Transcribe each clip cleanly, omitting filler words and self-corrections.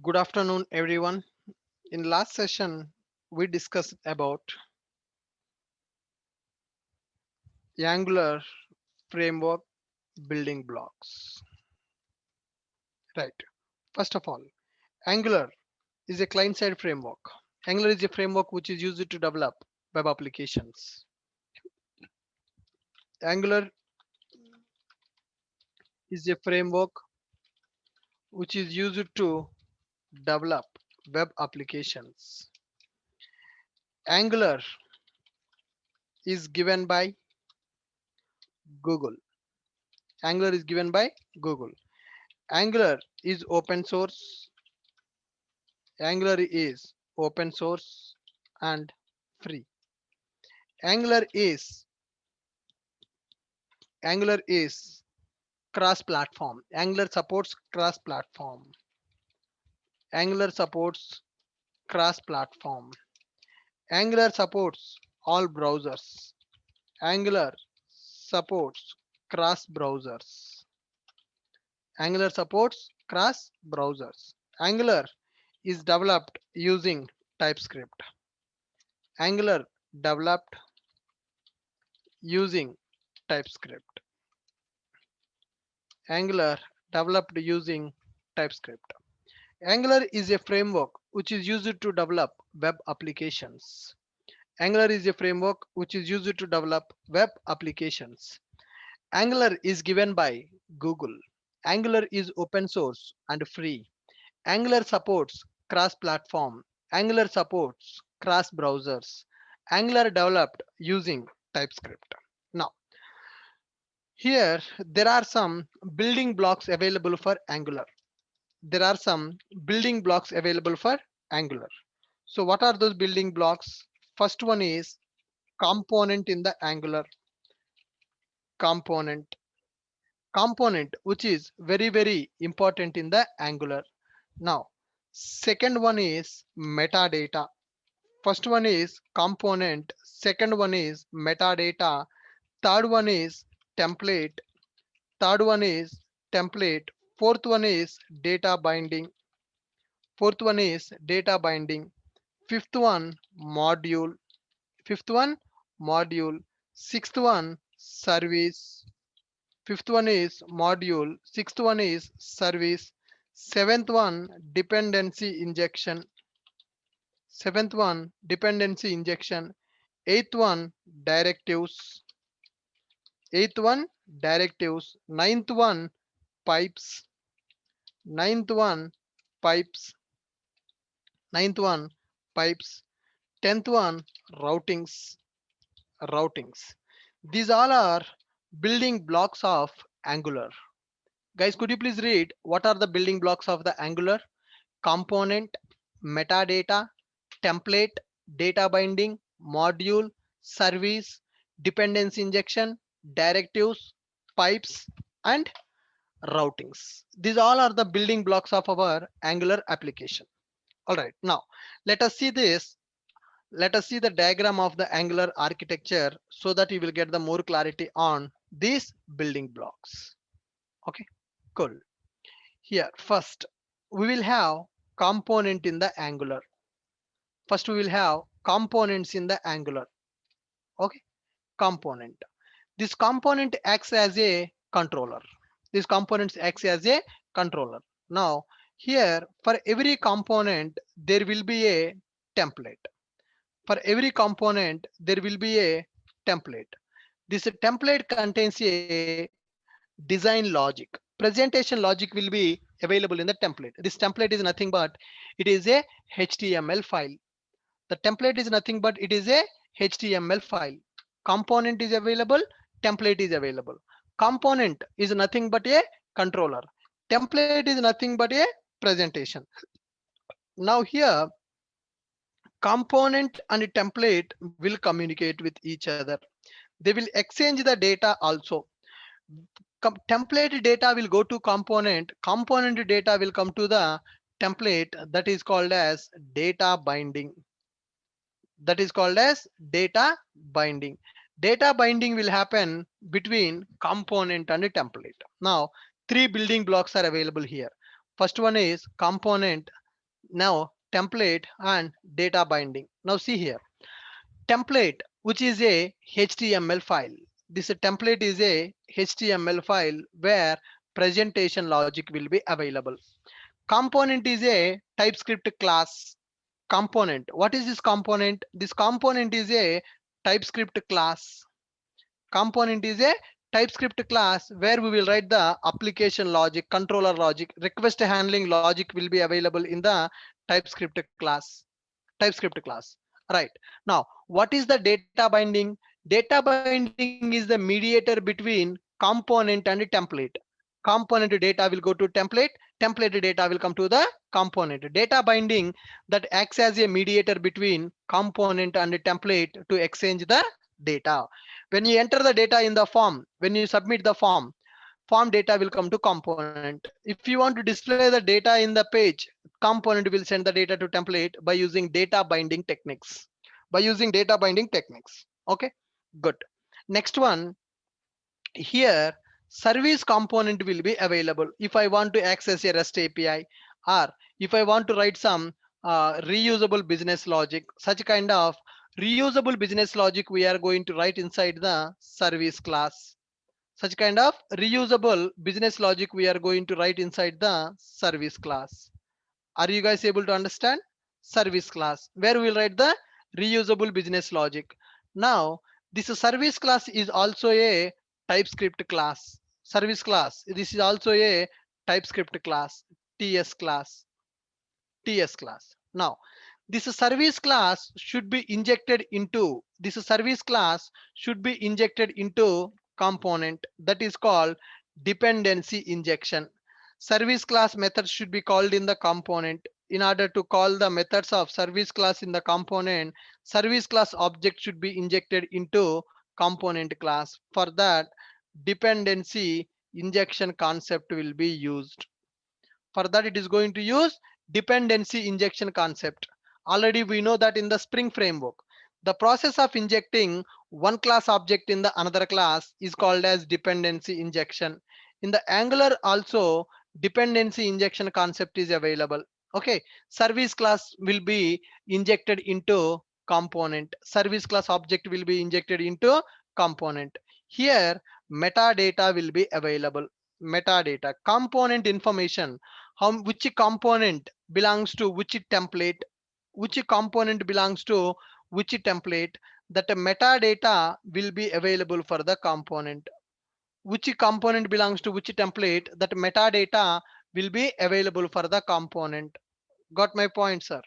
Good afternoon, everyone. In last session, we discussed about Angular framework building blocks. Right. First of all, Angular is a client-side framework. Angular is a framework which is used to develop web applications. Angular is a framework which is used to develop web applications. Angular is given by Google. Angular is given by Google. Angular is open source. Angular is open source and free. Angular is Angular is cross-platform. Angular supports cross-platform. Angular supports cross-platform. Angular supports all browsers. Angular supports cross browsers. Angular supports cross browsers. Angular is developed using TypeScript. Angular developed using TypeScript. Angular developed using TypeScript. Angular is a framework which is used to develop web applications. Angular is a framework which is used to develop web applications. Angular is given by Google. Angular is open source and free. Angular supports cross-platform. Angular supports cross browsers. Angular developed using TypeScript. Now, here there are some building blocks available for Angular. There are some building blocks available for Angular. So what are those building blocks? First one is component in the Angular. Component. Component, which is very important in the Angular. Now, second one is metadata. First one is component. Second one is metadata. Third one is template. Third one is template. Fourth one is data binding. Fourth one is data binding. Fifth one module. Fifth one module. Sixth one service. Fifth one is module. Sixth one is service. Seventh one dependency injection. Seventh one dependency injection. Eighth one directives. Eighth one directives. Ninth one pipes. Ninth one pipes. Ninth one pipes. Tenth one routings. Routings. These all are building blocks of Angular. Guys, could you please read what are the building blocks of the Angular? Component, metadata, template, data binding, module, service, dependency injection, directives, pipes, and routings. These all are the building blocks of our Angular application. All right, now let us see this. Let us see the diagram of the Angular architecture so that you will get the more clarity on these building blocks. Okay, cool. Here, first, we will have component in the Angular. First, we will have components in the Angular. Okay, component. This component acts as a controller. These components acts as a controller. Now, here, for every component, there will be a template. For every component, there will be a template. This template contains a design logic. Presentation logic will be available in the template. This template is nothing but it is a HTML file. The template is nothing but it is a HTML file. Component is available, template is available. Component is nothing but a controller. Template is nothing but a presentation. Now here, component and template will communicate with each other. They will exchange the data also. Template data will go to component. Component data will come to the template. That is called as data binding. That is called as data binding. Data binding will happen between component and template. Now, three building blocks are available here. First one is component. Now template and data binding. Now see here, template, which is a HTML file. This template is a HTML file where presentation logic will be available. Component is a TypeScript class component. What is this component? This component is a TypeScript class. Component is a TypeScript class where we will write the application logic, controller logic, request handling logic will be available in the TypeScript class. TypeScript class. Right. Now, what is the data binding? Data binding is the mediator between component and template. Component data will go to template, template data will come to the component. Data binding that acts as a mediator between component and template to exchange the data. When you enter the data in the form, when you submit the form data will come to component. If you want to display the data in the page, component will send the data to template by using data binding techniques. By using data binding techniques. Okay, good. Next one, here service component will be available if I want to access a REST API, or if I want to write some reusable business logic. Such kind of reusable business logic we are going to write inside the service class. Such kind of reusable business logic we are going to write inside the service class. Are you guys able to understand? Service class where we'll write the reusable business logic. Now this service class is also a TypeScript class. Service class, this is also a TypeScript class. ts class TS class. Now, this service class should be injected into component that is called dependency injection. Service class methods should be called in the component. In order to call the methods of service class in the component, service class object should be injected into component class. For that, dependency injection concept will be used. For that, it is going to use dependency injection concept. Already we know that in the Spring framework, the process of injecting one class object in the another class is called as dependency injection. In the Angular also, dependency injection concept is available. Okay, service class will be injected into component. Service class object will be injected into component. Here, metadata will be available. Metadata, component information, which component belongs to which template, which component belongs to which template, that metadata will be available for the component. Which component belongs to which template, that metadata will be available for the component. Got my point, sir?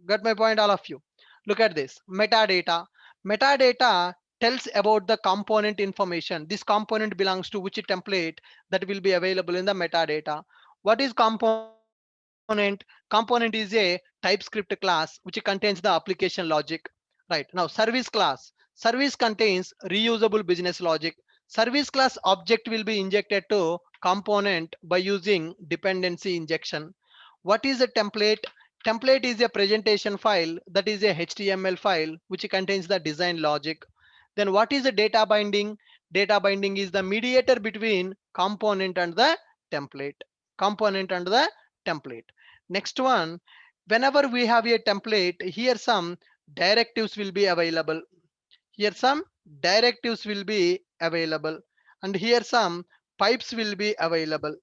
Got my point, all of you? Look at this metadata. Metadata tells about the component information. This component belongs to which template, that will be available in the metadata. What is component? Component is a TypeScript class which contains the application logic. Right. Now service class. Service contains reusable business logic. Service class object will be injected to component by using dependency injection. What is a template? Template is a presentation file, that is a HTML file which contains the design logic. Then what is a data binding? Data binding is the mediator between component and the template. Component and the template. Next one, whenever we have a template, here some directives will be available. Here some directives will be available. And here some pipes will be available.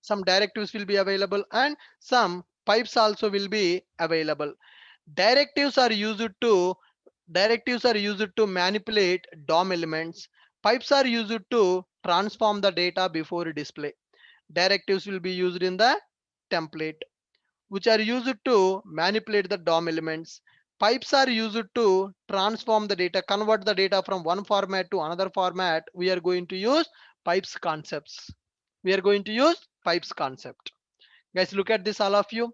Some directives will be available and some pipes also will be available. Directives are used to manipulate DOM elements. Pipes are used to transform the data before display. Directives will be used in the template, which are used to manipulate the DOM elements. Pipes are used to transform the data, convert the data from one format to another format. We are going to use pipes concepts. We are going to use pipes concept. Guys, look at this, all of you.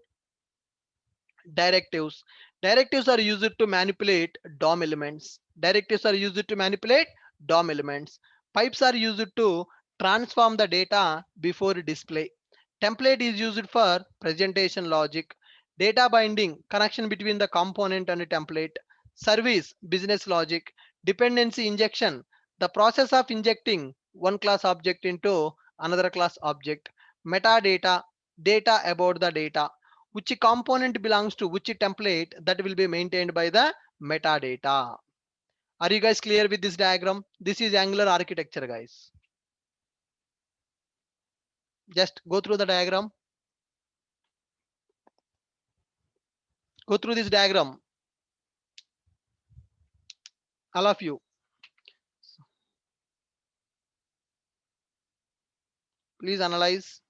Directives. Directives are used to manipulate DOM elements. Directives are used to manipulate DOM elements. Pipes are used to transform the data before display. Template is used for presentation logic. Data binding, connection between the component and the template. Service, business logic. Dependency injection, the process of injecting one class object into another class object. Metadata, data about the data. which component belongs to which template, that will be maintained by the metadata. Are you guys clear with this diagram? This is Angular architecture, guys. Just go through the diagram. Go through this diagram, all of you. Please analyze.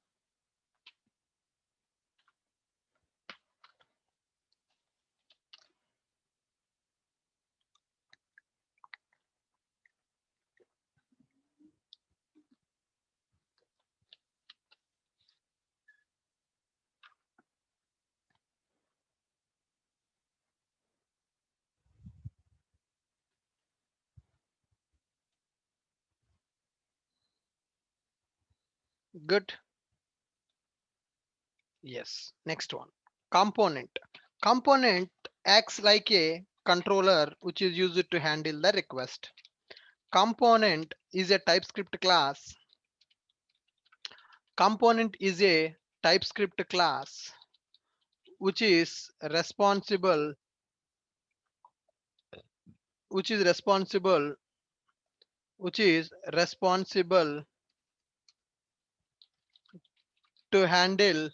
Good. Yes. Next one. Component. Component acts like a controller which is used to handle the request. Component is a TypeScript class. Component is a TypeScript class which is responsible which is responsible which is responsible to handle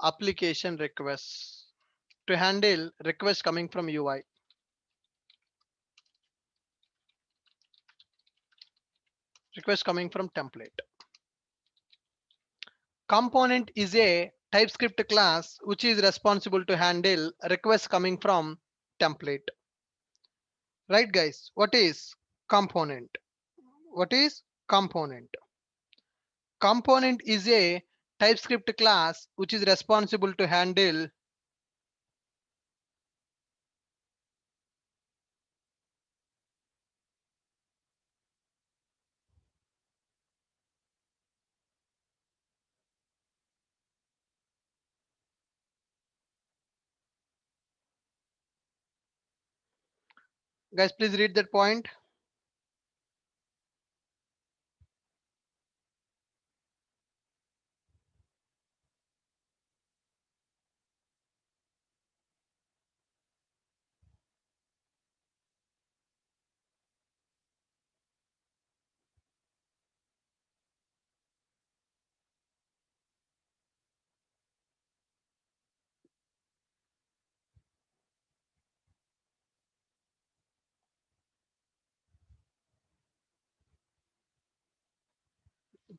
application requests, to handle requests coming from UI, requests coming from template. Component is a TypeScript class which is responsible to handle requests coming from template. Right, guys? What is component? What is component? Component is a TypeScript class which is responsible to handle. Guys, please read that point.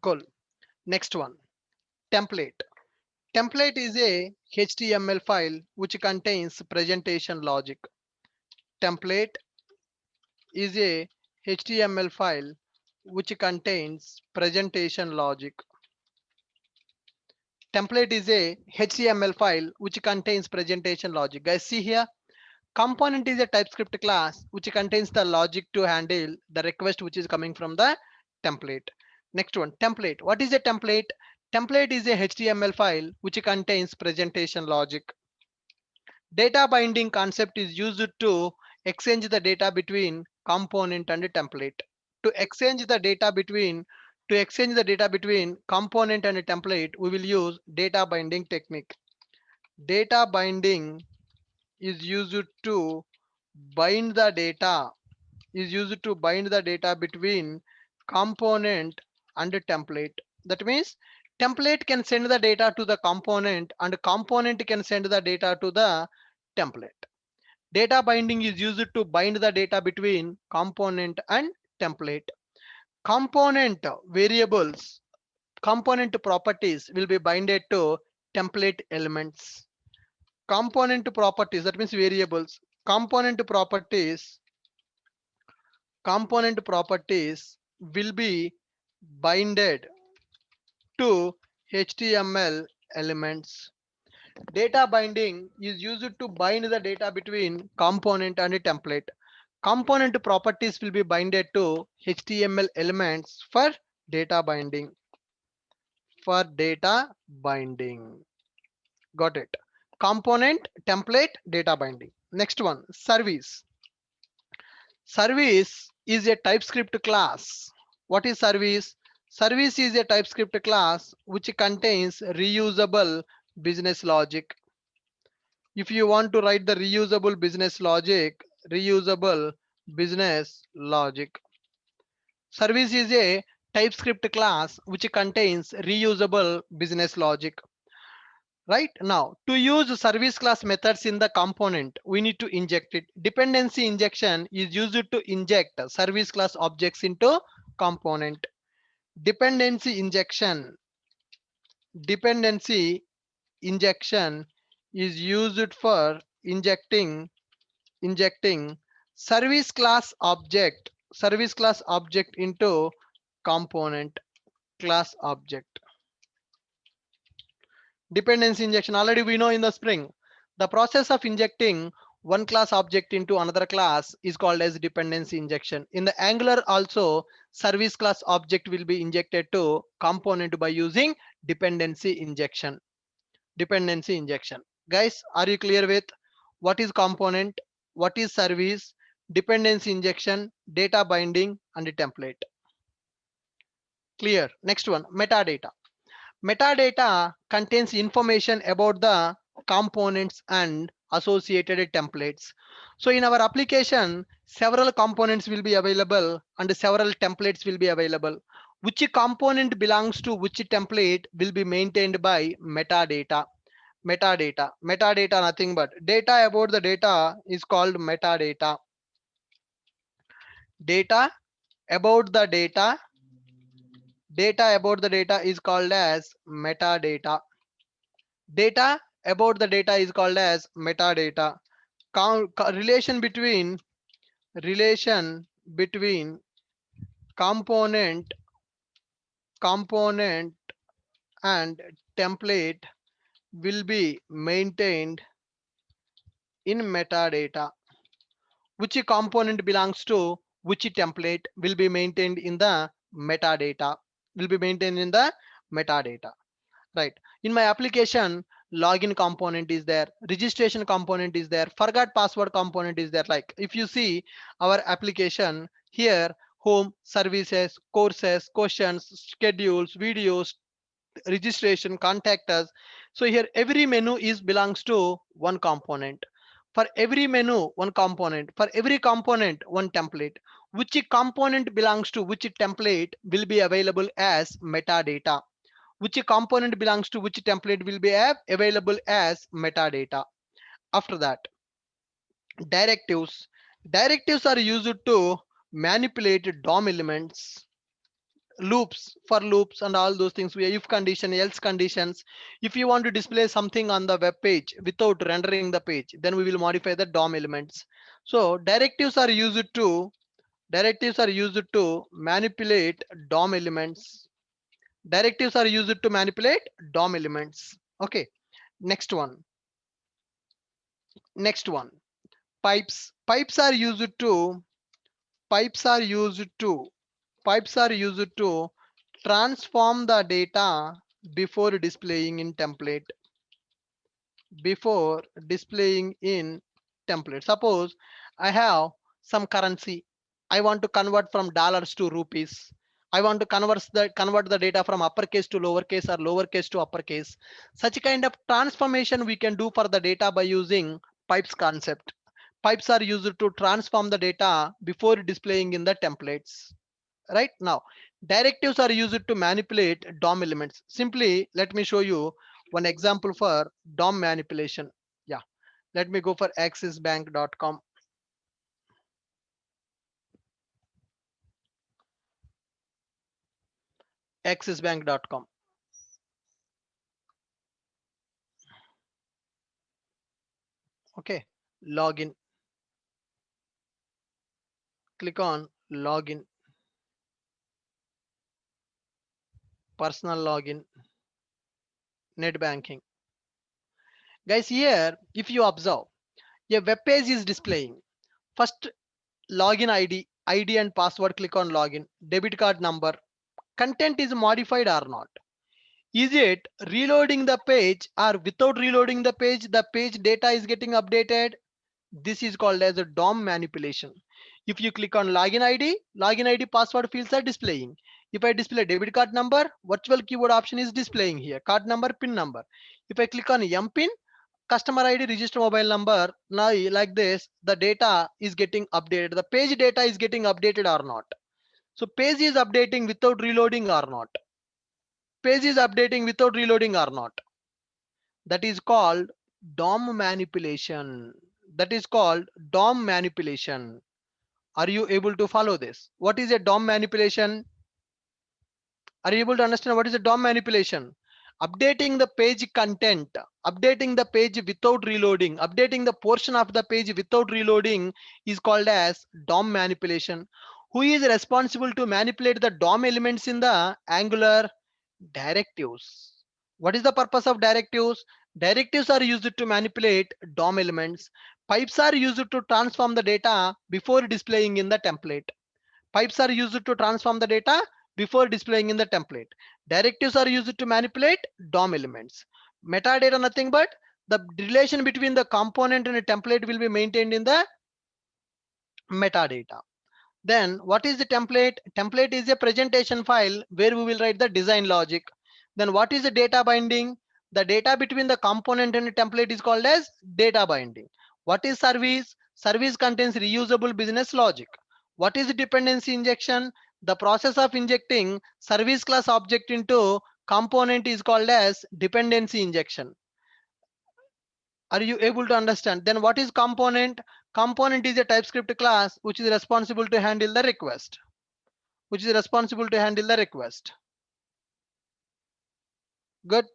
Cool. Next one. Template. Template is a HTML file which contains presentation logic. Template is a HTML file which contains presentation logic. Template is a HTML file which contains presentation logic. Guys, see here. Component is a TypeScript class which contains the logic to handle the request which is coming from the template. Next one, template. What is a template? Template is a HTML file which contains presentation logic. Data binding concept is used to exchange the data between component and template. To exchange the data between component and template, we will use data binding technique. Data binding is used to bind the data between component and template. That means template can send the data to the component and component can send the data to the template. Data binding is used to bind the data between component and template. Component variables, component properties will be binded to template elements. Component properties, that means variables. Component properties will be binded to HTML elements. Data binding is used to bind the data between component and a template. Component properties will be binded to HTML elements for data binding. Got it? Component, template, data binding. Next one, service. Service is a TypeScript class. What is service? Service is a TypeScript class which contains reusable business logic. If you want to write the reusable business logic. Service is a TypeScript class which contains reusable business logic. Right now, to use service class methods in the component, we need to inject it. Dependency injection is used to inject service class objects into component. Dependency injection. Dependency injection is used for injecting service class object into component class object. Dependency injection already we know in the Spring. The process of injecting one class object into another class is called as dependency injection. In the Angular also, service class object will be injected to component by using dependency injection. Dependency injection. Guys, are you clear with what is component, what is service, dependency injection, data binding, and the template? Clear. Next one, metadata. Metadata contains information about the components and associated templates. So in our application, several components will be available and several templates will be available. Which component belongs to which template will be maintained by metadata. Metadata nothing but data about the data is called metadata. Data about the data about the data is called as metadata. Data about the data is called as metadata. Relation between component component and template will be maintained in metadata. Which component belongs to which template will be maintained in the metadata. Will be maintained in the metadata. Right. In my application, login component is there, registration component is there, forgot password component is there. Like if you see our application here, home, services, courses, questions, schedules, videos, registration, contact us. So here every menu is belongs to one component. For every menu one component, for every component one template. Which component belongs to which template will be available as metadata. Which component belongs to which template will be available as metadata. After that, directives. Directives are used to manipulate DOM elements, loops, for loops, and all those things. We if condition, else conditions. If you want to display something on the web page without rendering the page, then we will modify the DOM elements. So directives are used to manipulate DOM elements. Directives are used to manipulate DOM elements. Okay. Next one. Next one. Pipes. Pipes are used to pipes are used to transform the data before displaying in template. Before displaying in template. Suppose I have some currency. I want to convert from dollars to rupees. I want to convert the data from uppercase to lowercase or lowercase to uppercase. Such kind of transformation we can do for the data by using pipes concept. Pipes are used to transform the data before displaying in the templates. Right now, directives are used to manipulate DOM elements. Simply, let me show you one example for DOM manipulation. Yeah, let me go for axisbank.com. Axisbank.com. Okay, login. Click on login, personal login, net banking. Guys, here, if you observe, a web page is displaying. First, login ID and password. Click on login, debit card number. Content is modified or not? Is it reloading the page, or without reloading the page data is getting updated? This is called as a DOM manipulation. If you click on login ID password fields are displaying. If I display debit card number, virtual keyboard option is displaying here, card number, pin number. If I click on mpin, customer ID, register mobile number. Now like this, the data is getting updated. The page data is getting updated or not. So page is updating without reloading or not. Page is updating without reloading or not. That is called DOM manipulation. That is called DOM manipulation. Are you able to follow this? What is a DOM manipulation? Are you able to understand what is a DOM manipulation? Updating the page content, updating the page without reloading, updating the portion of the page without reloading is called as DOM manipulation. Who is responsible to manipulate the DOM elements in the Angular? Directives. What is the purpose of directives? Directives are used to manipulate DOM elements. Pipes are used to transform the data before displaying in the template. Pipes are used to transform the data before displaying in the template. Directives are used to manipulate DOM elements. Metadata nothing but the relation between the component and a template will be maintained in the metadata. Then what is the template? Template is a presentation file where we will write the design logic. Then what is the data binding? The data between the component and the template is called as data binding. What is service? Service contains reusable business logic. What is dependency injection? The process of injecting service class object into component is called as dependency injection. Are you able to understand? Then what is component? Component is a TypeScript class which is responsible to handle the request. Which is responsible to handle the request. Good.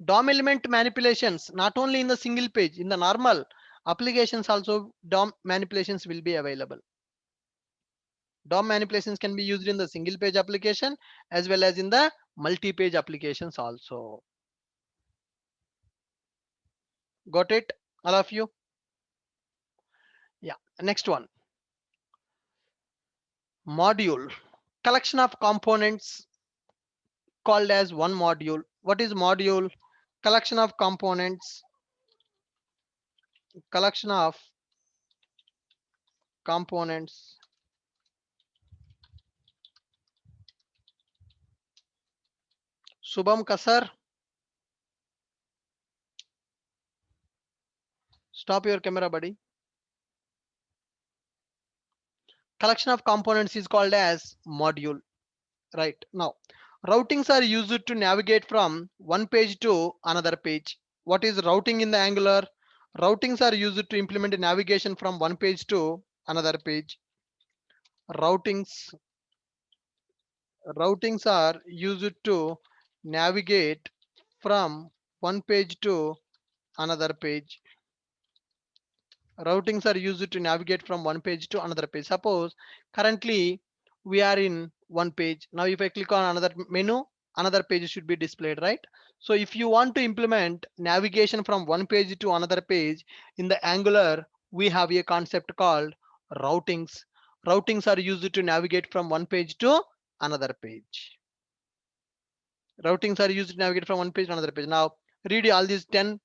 DOM element manipulations, not only in the single page, in the normal applications also DOM manipulations will be available. DOM manipulations can be used in the single page application as well as in the multi-page applications also. Got it, all of you? Yeah, next one. Module, collection of components called as one module. What is module? Collection of components, collection of components. Shubham Kasar, stop your camera, buddy. Collection of components is called as module. Right now, routings are used to navigate from one page to another page. What is routing in the Angular? Routings are used to implement navigation from one page to another page. Routings routings are used to navigate from one page to another page. Routings are used to navigate from one page to another page. Suppose currently we are in one page. Now if I click on another menu, another page should be displayed, right? So if you want to implement navigation from one page to another page in the Angular, we have a concept called routings. Routings are used to navigate from one page to another page. Routings are used to navigate from one page to another page. Now read all these 10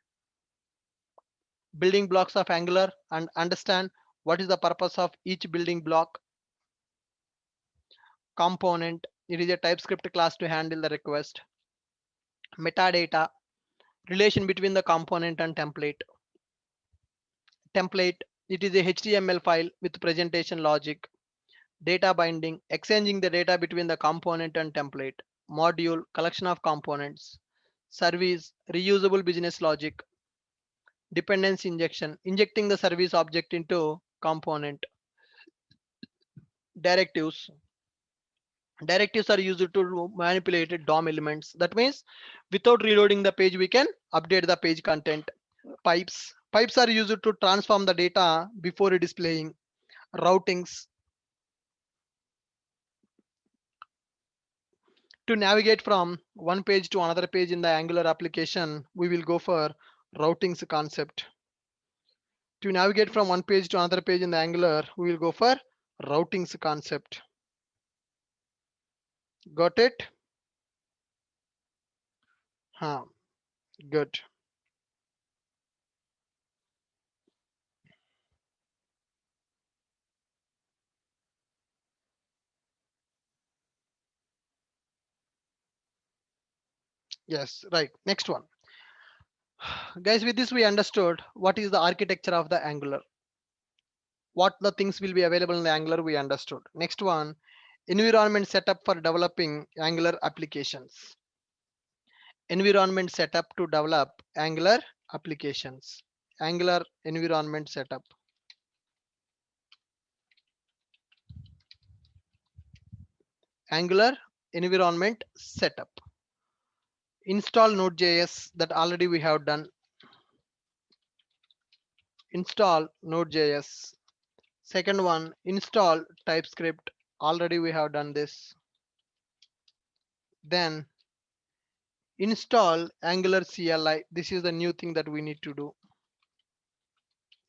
building blocks of Angular and understand what is the purpose of each building block. Component, it is a TypeScript class to handle the request. Metadata, relation between the component and template. Template, it is a HTML file with presentation logic. Data binding, exchanging the data between the component and template. Module, collection of components. Service, reusable business logic. Dependency injection, injecting the service object into component. Directives, directives are used to manipulate DOM elements. That means without reloading the page, we can update the page content. Pipes are used to transform the data before displaying. Routings, to navigate from one page to another page in the Angular application, we will go for routings concept. To navigate from one page to another page in the Angular, we will go for routings concept. Got it? Huh. Good. Yes, right. Next one. Guys, with this we understood what is the architecture of the Angular. What the things will be available in the Angular we understood. Next one, environment setup for developing Angular applications. Environment setup to develop Angular applications. Angular environment setup. Angular environment setup. Install Node.js, that already we have done. Install Node.js. Second one, install Typescript. Already we have done this. Then install Angular CLI. This is the new thing that we need to do.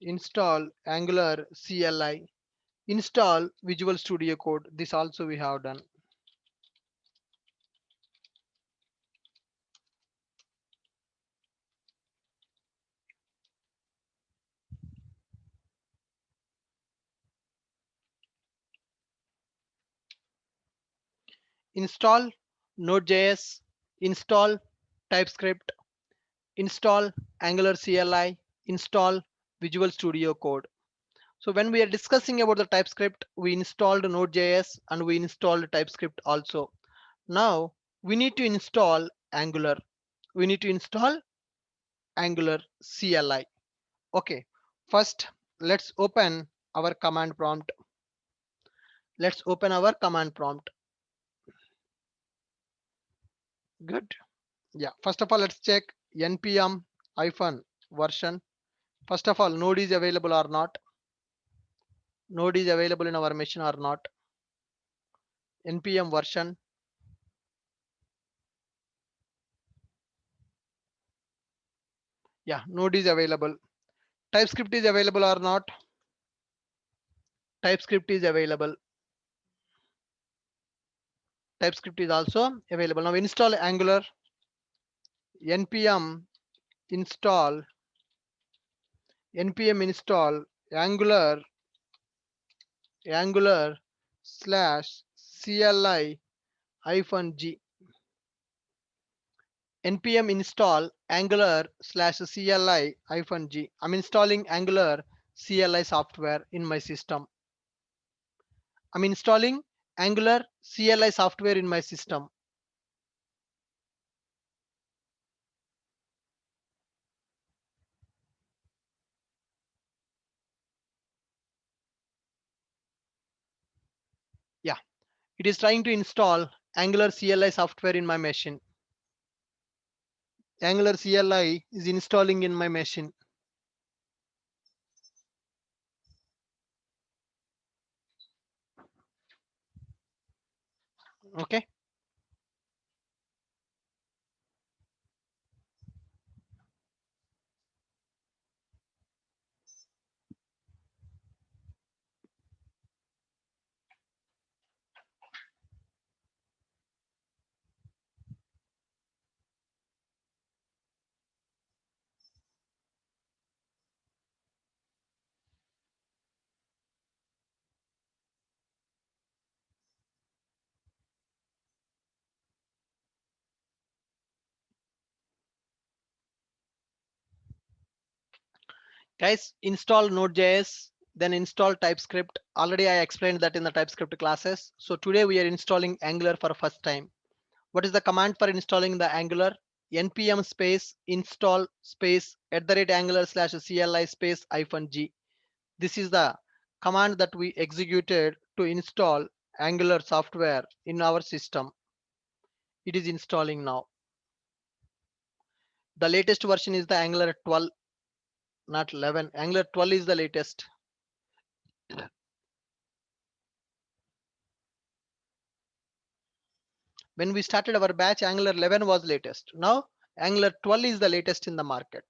Install Angular CLI. Install Visual Studio Code. This also we have done. Install Node.js. Install Typescript. Install Angular CLI. Install Visual Studio Code. So when we are discussing about the TypeScript, we installed Node.js and we installed TypeScript also. Now we need to install Angular. We need to install Angular CLI. Okay, first let's open our command prompt. Let's open our command prompt. Good. Yeah, first of all, let's check npm hyphen version. First of all, node is available or not. Node is available in our machine or not. Npm version. Yeah, node is available. TypeScript is available or not. TypeScript is available. TypeScript is also available. Now install Angular. npm install npm install angular slash cli hyphen g. npm install angular slash cli hyphen g. I'm installing Angular CLI software in my system. I'm installing Angular CLI software in my system. Yeah, it is trying to install Angular CLI software in my machine. Angular CLI is installing in my machine. Okay. Guys, install Node.js, then install TypeScript. Already I explained that in the TypeScript classes. So today we are installing Angular for first time. What is the command for installing the Angular? npm space install space @angular slash cli space hyphen g. This is the command that we executed to install Angular software in our system. It is installing now. The latest version is the Angular 12, not 11. Angular 12 is the latest. When we started our batch, Angular 11 was latest. Now Angular 12 is the latest in the market.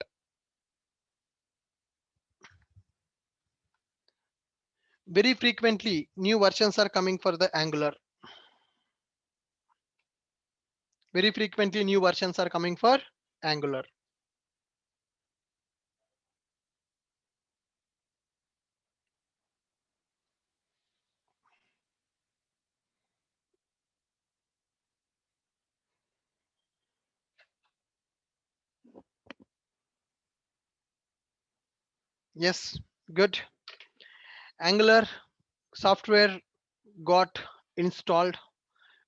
Very frequently new versions are coming for the Angular. Very frequently new versions are coming for Angular. Yes, good. Angular software got installed.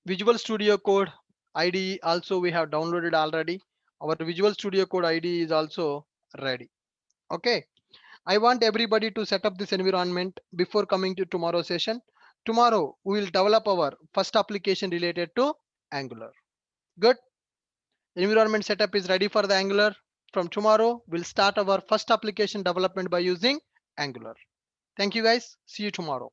Visual Studio Code IDE also we have downloaded already. Our Visual Studio Code IDE is also ready. Okay. I want everybody to set up this environment before coming to tomorrow's session. Tomorrow we will develop our first application related to Angular. Good. Environment setup is ready for the Angular. From tomorrow, we'll start our first application development by using Angular. Thank you guys. See you tomorrow.